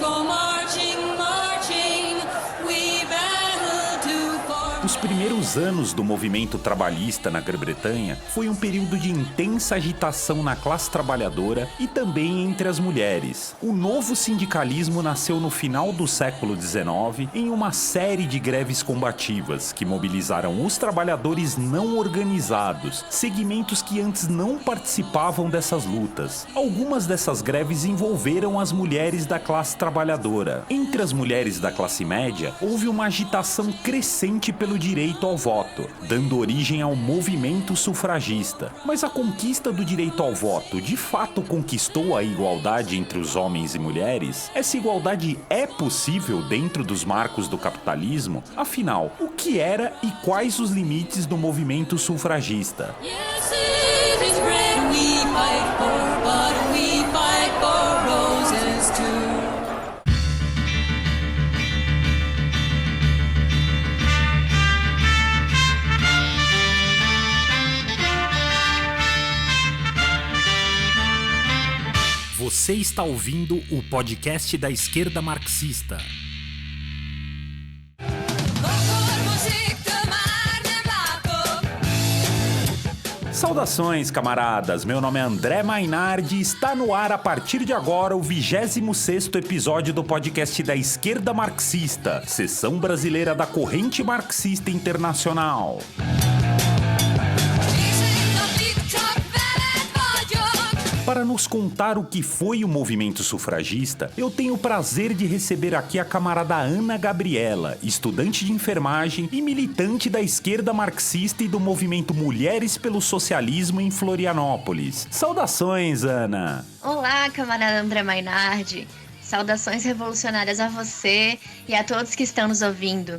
go marching, marching, we battle to form. Os primeiros anos do movimento trabalhista na Grã-Bretanha foi um período de intensa agitação na classe trabalhadora e também entre as mulheres. O novo sindicalismo nasceu no final do século XIX em uma série de greves combativas que mobilizaram os trabalhadores não organizados, segmentos que antes não participavam dessas lutas. Algumas dessas greves envolveram as mulheres da classe trabalhadora. Entre as mulheres da classe média, houve uma agitação crescente pelo direito ao voto, dando origem ao movimento sufragista. Mas a conquista do direito ao voto de fato conquistou a igualdade entre os homens e mulheres? Essa igualdade é possível dentro dos marcos do capitalismo? Afinal, o que era e quais os limites do movimento sufragista? Yes, it is red we fight for, but we fight for roses too. Você está ouvindo o podcast da esquerda marxista. Saudações, camaradas! Meu nome é André Mainardi e está no ar a partir de agora o 26º episódio do podcast da esquerda marxista, seção brasileira da Corrente Marxista Internacional. Para nos contar o que foi o movimento sufragista, eu tenho o prazer de receber aqui a camarada Ana Gabriela, estudante de enfermagem e militante da esquerda marxista e do movimento Mulheres pelo Socialismo em Florianópolis. Saudações, Ana! Olá, camarada André Mainardi. Saudações revolucionárias a você e a todos que estão nos ouvindo.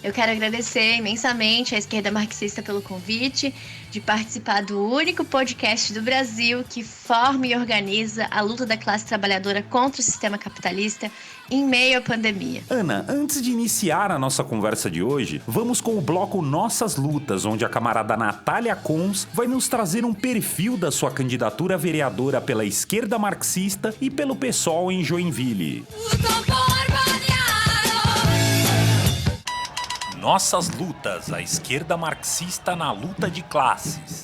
Eu quero agradecer imensamente à esquerda marxista pelo convite de participar do único podcast do Brasil que forma e organiza a luta da classe trabalhadora contra o sistema capitalista em meio à pandemia. Ana, antes de iniciar a nossa conversa de hoje, vamos com o bloco Nossas Lutas, onde a camarada Natália Cons vai nos trazer um perfil da sua candidatura a vereadora pela esquerda marxista e pelo PSOL em Joinville. Nossas Lutas, a esquerda marxista na luta de classes.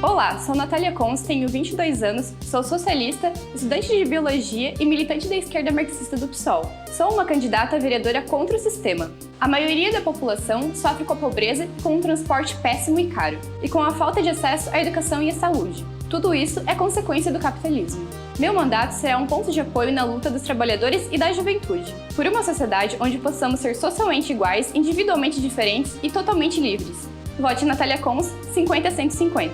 Olá, sou Natália Cons, tenho 22 anos, sou socialista, estudante de biologia e militante da esquerda marxista do PSOL. Sou uma candidata a vereadora contra o sistema. A maioria da população sofre com a pobreza e com um transporte péssimo e caro, e com a falta de acesso à educação e à saúde. Tudo isso é consequência do capitalismo. Meu mandato será um ponto de apoio na luta dos trabalhadores e da juventude, por uma sociedade onde possamos ser socialmente iguais, individualmente diferentes e totalmente livres. Vote Natália Cons, 50-150.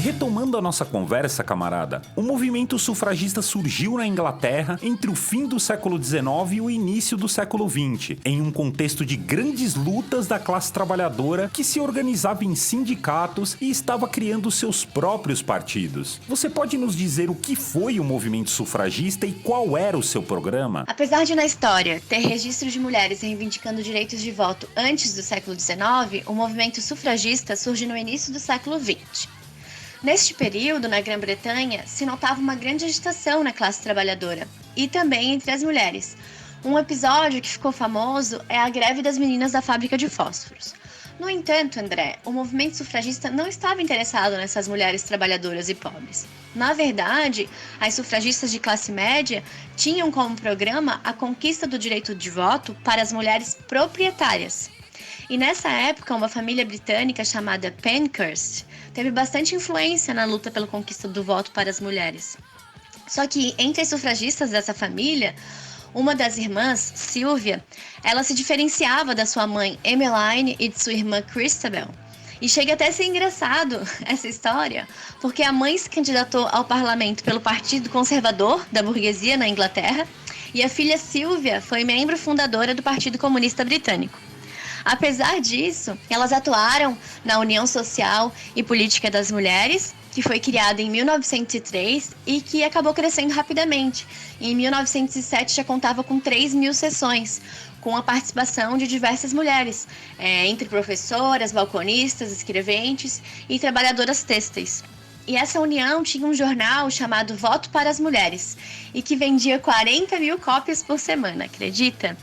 Retomando a nossa conversa, camarada, o movimento sufragista surgiu na Inglaterra entre o fim do século XIX e o início do século XX, em um contexto de grandes lutas da classe trabalhadora que se organizava em sindicatos e estava criando seus próprios partidos. Você pode nos dizer o que foi o movimento sufragista e qual era o seu programa? Apesar de na história ter registro de mulheres reivindicando direitos de voto antes do século XIX, o movimento sufragista surge no início do século XX. Neste período, na Grã-Bretanha, se notava uma grande agitação na classe trabalhadora e também entre as mulheres. Um episódio que ficou famoso é a greve das meninas da fábrica de fósforos. No entanto, André, o movimento sufragista não estava interessado nessas mulheres trabalhadoras e pobres. Na verdade, as sufragistas de classe média tinham como programa a conquista do direito de voto para as mulheres proprietárias. E nessa época, uma família britânica chamada Pankhurst teve bastante influência na luta pela conquista do voto para as mulheres. Só que entre as sufragistas dessa família, uma das irmãs, Sylvia, ela se diferenciava da sua mãe Emmeline e de sua irmã Christabel. E chega até a ser engraçado essa história, porque a mãe se candidatou ao parlamento pelo Partido Conservador da burguesia na Inglaterra e a filha Sylvia foi membro fundadora do Partido Comunista Britânico. Apesar disso, elas atuaram na União Social e Política das Mulheres, que foi criada em 1903 e que acabou crescendo rapidamente. Em 1907 já contava com 3.000 seções, com a participação de diversas mulheres, entre professoras, balconistas, escreventes e trabalhadoras têxteis. E essa união tinha um jornal chamado Voto para as Mulheres, e que vendia 40 mil cópias por semana, acredita?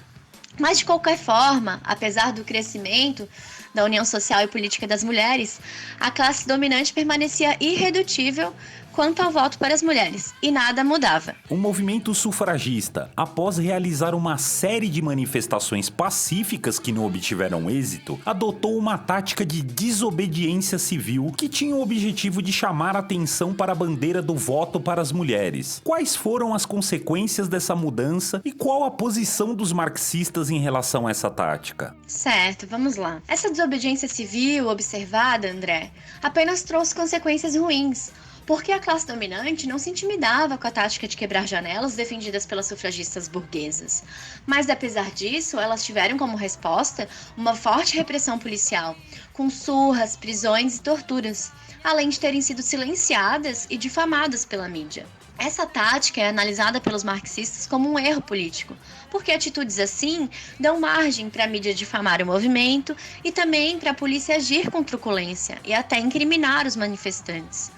Mas, de qualquer forma, apesar do crescimento da união social e política das mulheres, a classe dominante permanecia irredutível quanto ao voto para as mulheres, e nada mudava. O movimento sufragista, após realizar uma série de manifestações pacíficas que não obtiveram êxito, adotou uma tática de desobediência civil que tinha o objetivo de chamar a atenção para a bandeira do voto para as mulheres. Quais foram as consequências dessa mudança e qual a posição dos marxistas em relação a essa tática? Certo, vamos lá. Essa desobediência civil observada, André, apenas trouxe consequências ruins, porque a classe dominante não se intimidava com a tática de quebrar janelas defendidas pelas sufragistas burguesas. Mas, apesar disso, elas tiveram como resposta uma forte repressão policial, com surras, prisões e torturas, além de terem sido silenciadas e difamadas pela mídia. Essa tática é analisada pelos marxistas como um erro político, porque atitudes assim dão margem para a mídia difamar o movimento e também para a polícia agir com truculência e até incriminar os manifestantes.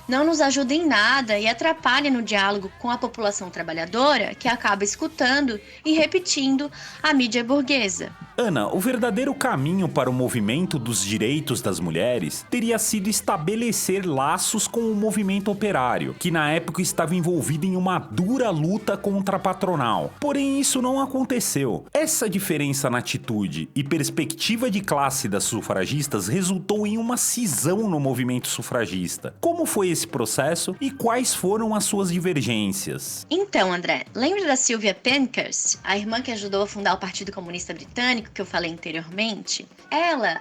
Não nos ajuda em nada e atrapalha no diálogo com a população trabalhadora, que acaba escutando e repetindo a mídia burguesa. Ana, o verdadeiro caminho para o movimento dos direitos das mulheres teria sido estabelecer laços com o movimento operário, que na época estava envolvido em uma dura luta contra a patronal. Porém, isso não aconteceu. Essa diferença na atitude e perspectiva de classe das sufragistas resultou em uma cisão no movimento sufragista. Como foi esse processo e quais foram as suas divergências? Então, André, lembra da Sylvia Pankhurst, a irmã que ajudou a fundar o Partido Comunista Britânico, que eu falei anteriormente? Ela,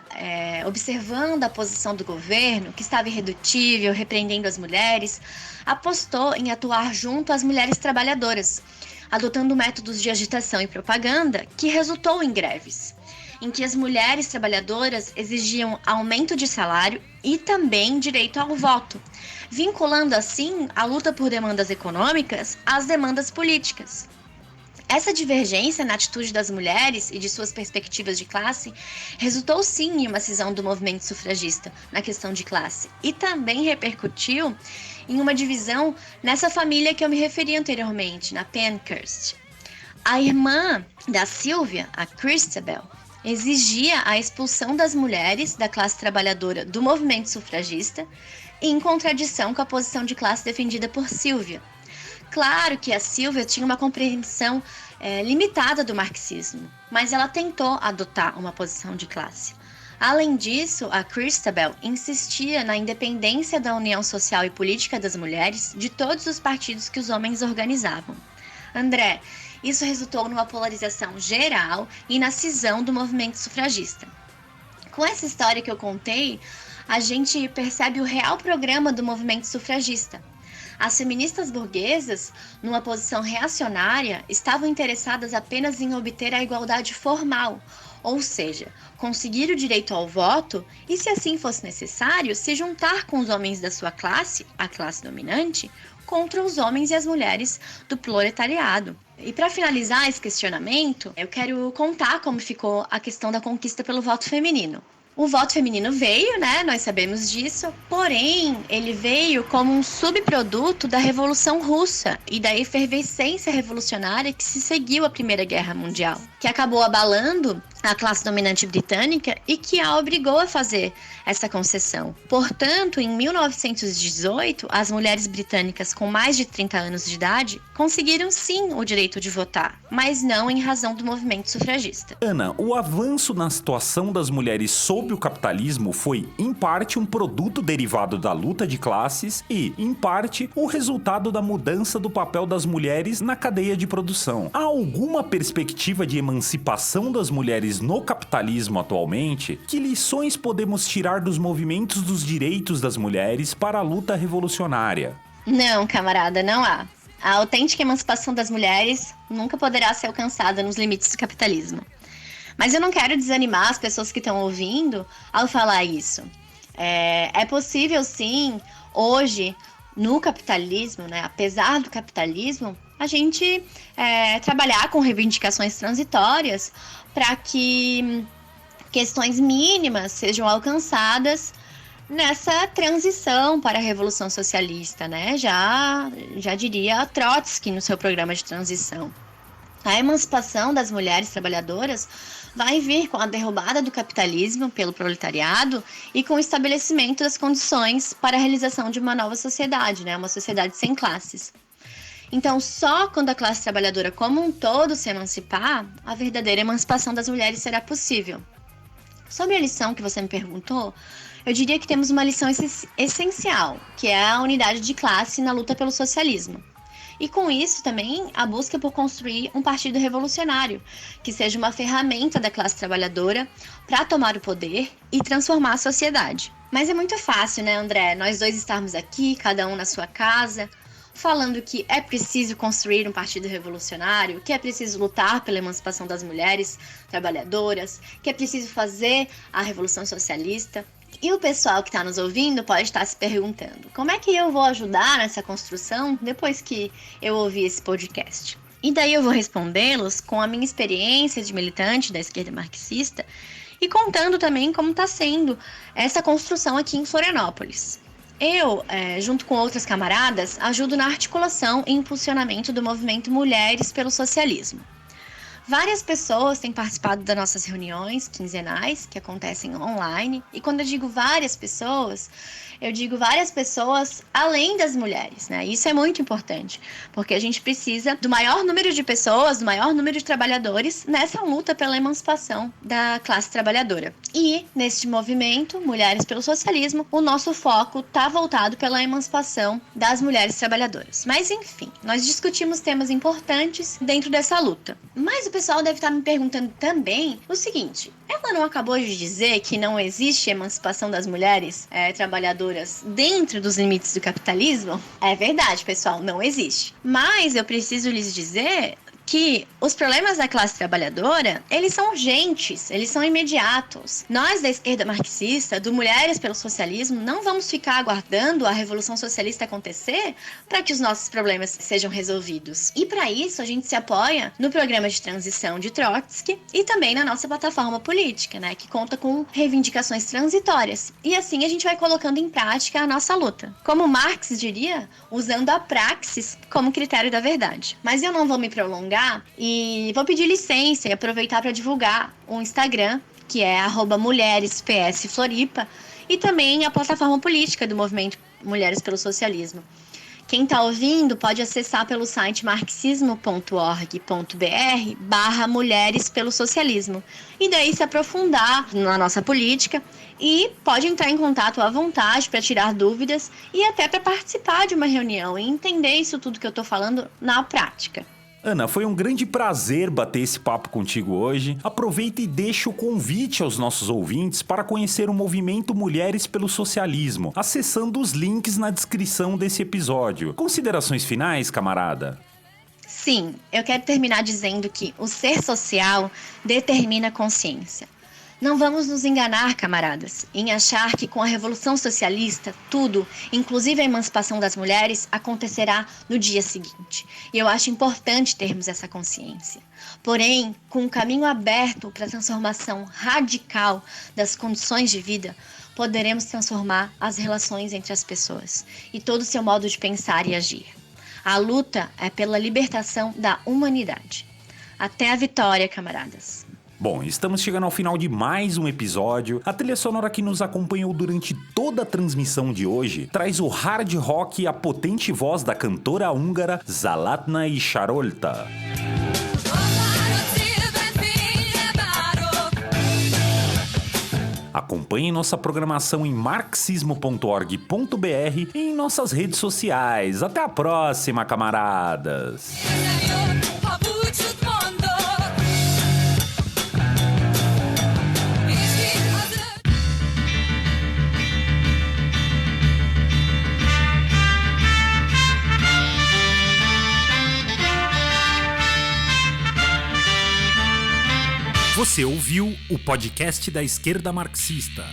observando a posição do governo, que estava irredutível, repreendendo as mulheres, apostou em atuar junto às mulheres trabalhadoras, adotando métodos de agitação e propaganda que resultou em greves, em que as mulheres trabalhadoras exigiam aumento de salário e também direito ao voto, vinculando assim a luta por demandas econômicas às demandas políticas. Essa divergência na atitude das mulheres e de suas perspectivas de classe resultou sim em uma cisão do movimento sufragista na questão de classe e também repercutiu em uma divisão nessa família que eu me referi anteriormente, na Pankhurst. A irmã da Sylvia, a Christabel, exigia a expulsão das mulheres da classe trabalhadora do movimento sufragista, em contradição com a posição de classe defendida por Sylvia. Claro que a Sylvia tinha uma compreensão limitada do marxismo, mas ela tentou adotar uma posição de classe. Além disso, a Christabel insistia na independência da união social e política das mulheres de todos os partidos que os homens organizavam. André, isso resultou numa polarização geral e na cisão do movimento sufragista. Com essa história que eu contei, a gente percebe o real programa do movimento sufragista. As feministas burguesas, numa posição reacionária, estavam interessadas apenas em obter a igualdade formal, ou seja, conseguir o direito ao voto e, se assim fosse necessário, se juntar com os homens da sua classe, a classe dominante, contra os homens e as mulheres do proletariado. E para finalizar esse questionamento, eu quero contar como ficou a questão da conquista pelo voto feminino. O voto feminino veio, né? Nós sabemos disso, porém, ele veio como um subproduto da Revolução Russa e da efervescência revolucionária que se seguiu à Primeira Guerra Mundial, que acabou abalando a classe dominante britânica e que a obrigou a fazer essa concessão. Portanto, em 1918, as mulheres britânicas com mais de 30 anos de idade conseguiram sim o direito de votar, mas não em razão do movimento sufragista. Ana, o avanço na situação das mulheres sob o capitalismo foi, em parte, um produto derivado da luta de classes e, em parte, o resultado da mudança do papel das mulheres na cadeia de produção. Há alguma perspectiva de emancipação das mulheres no capitalismo atualmente? Que lições podemos tirar dos movimentos dos direitos das mulheres para a luta revolucionária? Não, camarada, não há. A autêntica emancipação das mulheres nunca poderá ser alcançada nos limites do capitalismo. Mas eu não quero desanimar as pessoas que estão ouvindo ao falar isso. É possível, sim, hoje, no capitalismo, né, apesar do capitalismo, a gente trabalhar com reivindicações transitórias para que questões mínimas sejam alcançadas nessa transição para a Revolução Socialista, né? Já diria Trotsky no seu programa de transição. A emancipação das mulheres trabalhadoras vai vir com a derrubada do capitalismo pelo proletariado e com o estabelecimento das condições para a realização de uma nova sociedade, né? Uma sociedade sem classes. Então, só quando a classe trabalhadora como um todo se emancipar, a verdadeira emancipação das mulheres será possível. Sobre a lição que você me perguntou, eu diria que temos uma lição essencial, que é a unidade de classe na luta pelo socialismo. E com isso também a busca por construir um partido revolucionário, que seja uma ferramenta da classe trabalhadora para tomar o poder e transformar a sociedade. Mas é muito fácil, né, André? Nós dois estarmos aqui, cada um na sua casa, falando que é preciso construir um partido revolucionário, que é preciso lutar pela emancipação das mulheres trabalhadoras, que é preciso fazer a Revolução Socialista. E o pessoal que está nos ouvindo pode estar se perguntando, como é que eu vou ajudar nessa construção depois que eu ouvir esse podcast? E daí eu vou respondê-los com a minha experiência de militante da esquerda marxista e contando também como está sendo essa construção aqui em Florianópolis. Eu, junto com outras camaradas, ajudo na articulação e impulsionamento do movimento Mulheres pelo Socialismo. Várias pessoas têm participado das nossas reuniões quinzenais, que acontecem online. E quando eu digo várias pessoas, eu digo várias pessoas além das mulheres, né? Isso é muito importante, porque a gente precisa do maior número de pessoas, do maior número de trabalhadores nessa luta pela emancipação da classe trabalhadora. E, neste movimento, Mulheres pelo Socialismo, o nosso foco está voltado pela emancipação das mulheres trabalhadoras. Mas, enfim, nós discutimos temas importantes dentro dessa luta. Mas o pessoal deve estar me perguntando também o seguinte: ela não acabou de dizer que não existe emancipação das mulheres trabalhadoras dentro dos limites do capitalismo? É verdade, pessoal, não existe. Mas eu preciso lhes dizer que os problemas da classe trabalhadora, eles são urgentes, eles são imediatos. Nós da esquerda marxista, do Mulheres pelo Socialismo, não vamos ficar aguardando a Revolução Socialista acontecer para que os nossos problemas sejam resolvidos. E para isso a gente se apoia no programa de transição de Trotsky e também na nossa plataforma política, né, que conta com reivindicações transitórias. E assim a gente vai colocando em prática a nossa luta. Como Marx diria, usando a praxis como critério da verdade. Mas eu não vou me prolongar e vou pedir licença e aproveitar para divulgar o Instagram, que é @mulherespsfloripa, e também a plataforma política do movimento Mulheres pelo Socialismo. Quem está ouvindo pode acessar pelo site marxismo.org.br/Mulheres pelo Socialismo e daí se aprofundar na nossa política e pode entrar em contato à vontade para tirar dúvidas e até para participar de uma reunião e entender isso tudo que eu estou falando na prática. Ana, foi um grande prazer bater esse papo contigo hoje. Aproveita e deixa o convite aos nossos ouvintes para conhecer o movimento Mulheres pelo Socialismo, acessando os links na descrição desse episódio. Considerações finais, camarada? Sim, eu quero terminar dizendo que o ser social determina a consciência. Não vamos nos enganar, camaradas, em achar que com a Revolução Socialista, tudo, inclusive a emancipação das mulheres, acontecerá no dia seguinte. E eu acho importante termos essa consciência. Porém, com o caminho aberto para a transformação radical das condições de vida, poderemos transformar as relações entre as pessoas e todo o seu modo de pensar e agir. A luta é pela libertação da humanidade. Até a vitória, camaradas! Bom, estamos chegando ao final de mais um episódio. A trilha sonora que nos acompanhou durante toda a transmissão de hoje traz o hard rock e a potente voz da cantora húngara Zlatna Isarolta. Acompanhe nossa programação em marxismo.org.br e em nossas redes sociais. Até a próxima, camaradas! Você ouviu o podcast da Esquerda Marxista.